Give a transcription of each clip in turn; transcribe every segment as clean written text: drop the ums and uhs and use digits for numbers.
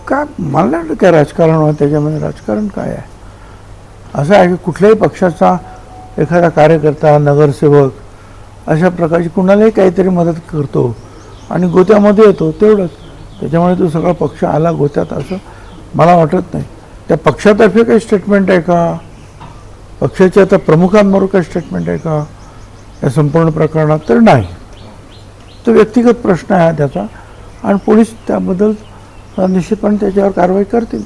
का मला नाही वाटत काय राजकारण होतं त्याच्यामध्ये. राजकारण काय आहे? असं आहे की कुठल्याही पक्षाचा एखादा कार्यकर्ता, नगरसेवक अशा प्रकारची कुणालाही काहीतरी मदत करतो आणि गोत्यामध्ये येतो, तेवढंच. त्याच्यामुळे तो सगळा पक्ष आला गोत्यात असं मला वाटत नाही. त्या पक्षातर्फे काही स्टेटमेंट आहे का? पक्षाच्या आता प्रमुखांबरोबर काही स्टेटमेंट आहे का या संपूर्ण प्रकरणात? तर नाही. तो व्यक्तिगत प्रश्न आहे त्याचा आणि पोलीस त्याबद्दल निश्चितपणे त्याच्यावर कारवाई करतील.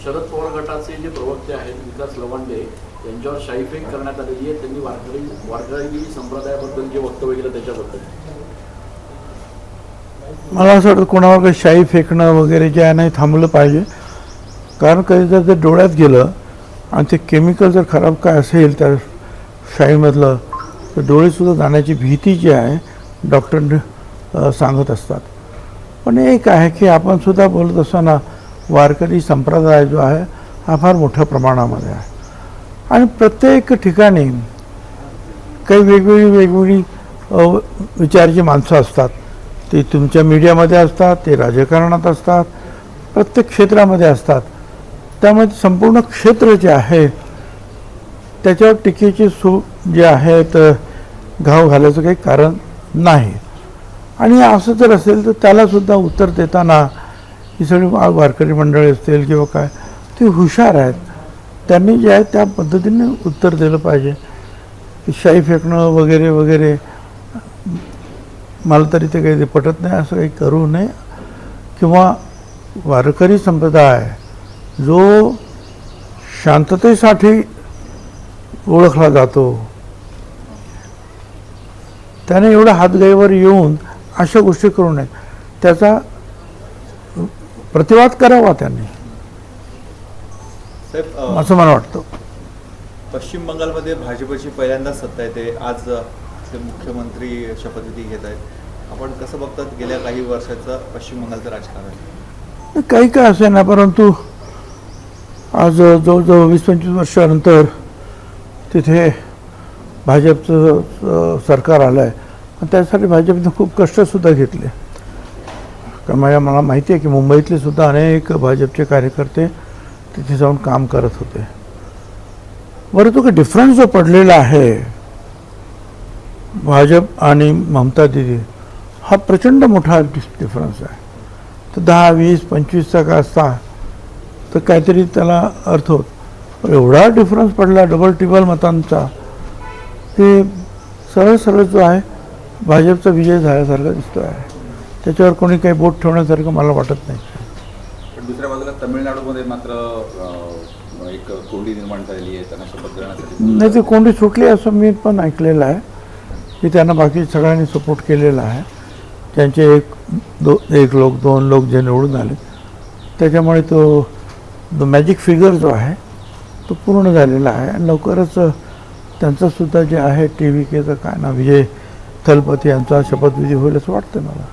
शरद पवार गटाचे जे प्रवक्ते आहेत विकास लवंडे यांच्यावर शाईफेक करण्यात आलेली आहे. त्यांनी वारकरी संप्रदायाबद्दल जे वक्तव्य केलं त्याच्याबद्दल मला असं वाटतं कोणावर काही शाई फेकणं वगैरे जे आहे नाही थांबलं पाहिजे. कारण कधी जर ते डोळ्यात गेलं आणि ते केमिकल जर खराब काय असेल त्या शाईमधलं तर डोळेसुद्धा जाण्याची भीती जी आहे डॉक्टर सांगत असतात. पण एक आहे की आपण सुद्धा बोलत असताना वारकरी संप्रदाय जो आहे हा फार मोठ्या प्रमाणामध्ये आहे आणि प्रत्येक ठिकाणी काही वेगवेगळी विचाराची माणसं असतात. ते तुमच्या मीडियामध्ये असतात, ते राजकारणात असतात, प्रत्येक क्षेत्रामध्ये असतात. त्यामुळे संपूर्ण क्षेत्र जे आहे त्याच्यावर टीकेची जे आहे तर घाव घालायचं काही कारण नाही. आणि असं जर असेल तर त्यालासुद्धा उत्तर देताना ही सगळी वारकरी मंडळी असतील किंवा काय ते हुशार आहेत. त्यांनी जे आहे त्या पद्धतीने उत्तर दिलं पाहिजे. शाई फेकणं वगैरे वगैरे मला तरी ते काही पटत नाही. असं काही करू नये. किंवा वारकरी संप्रदाय जो शांततेसाठी ओळखला जातो त्याने एवढं हातगाईवर येऊन अशा गोष्टी करू नयेत. त्याचा प्रतिवाद करावा त्यांनी असं मला वाटतं. पश्चिम बंगालमध्ये भाजपची पहिल्यांदाच सत्ता येते. आज ते मुख्यमंत्री शपथविधी घेत आहेत. आपण कसं बघतात गेल्या काही वर्षाचं पश्चिम बंगालचं राजकारण? काही काय असे ना, परंतु आज जवळजवळ 20-25 वर्षानंतर तिथे भाजपचं सरकार आलं आहे आणि त्यासाठी भाजपने खूप कष्टसुद्धा घेतले. कारण मला माहिती आहे की मुंबईतले सुद्धा अनेक भाजपचे कार्यकर्ते तिथे जाऊन काम करत होते. बरं तो काही डिफरन्स जो पडलेला आहे भाजप आणि ममता दिदी हा प्रचंड मोठा डिफरन्स आहे. तर 10, 20, 25चा का असता तर काहीतरी त्याला अर्थ होत. पण एवढा डिफरन्स पडला डबल टिबल मतांचा ते सरळ जो आहे भाजपचा विजय झाल्यासारखा दिसतो आहे. त्याच्यावर कोणी काही बोट ठेवण्यासारखं मला वाटत नाही. पण दुसऱ्या बाजूला तमिळनाडूमध्ये मात्र एक कोंडी निर्माण झालेली आहे त्यांना शपथ घेण्यासाठी. नाही, ती कोंडी सुटली असं मी पण ऐकलेलं आहे की त्यांना बाकी सगळ्यांनी सपोर्ट केलेला आहे. त्यांचे एक लोक 2 लोक जे निवडून आले त्याच्यामुळे तो मॅजिक फिगर जो आहे तो पूर्ण झालेला आहे. आणि लवकरच त्यांचासुद्धा जे आहे TVKचा काय ना विजय थलपती यांचा शपथविधी होईल असं वाटतं मला.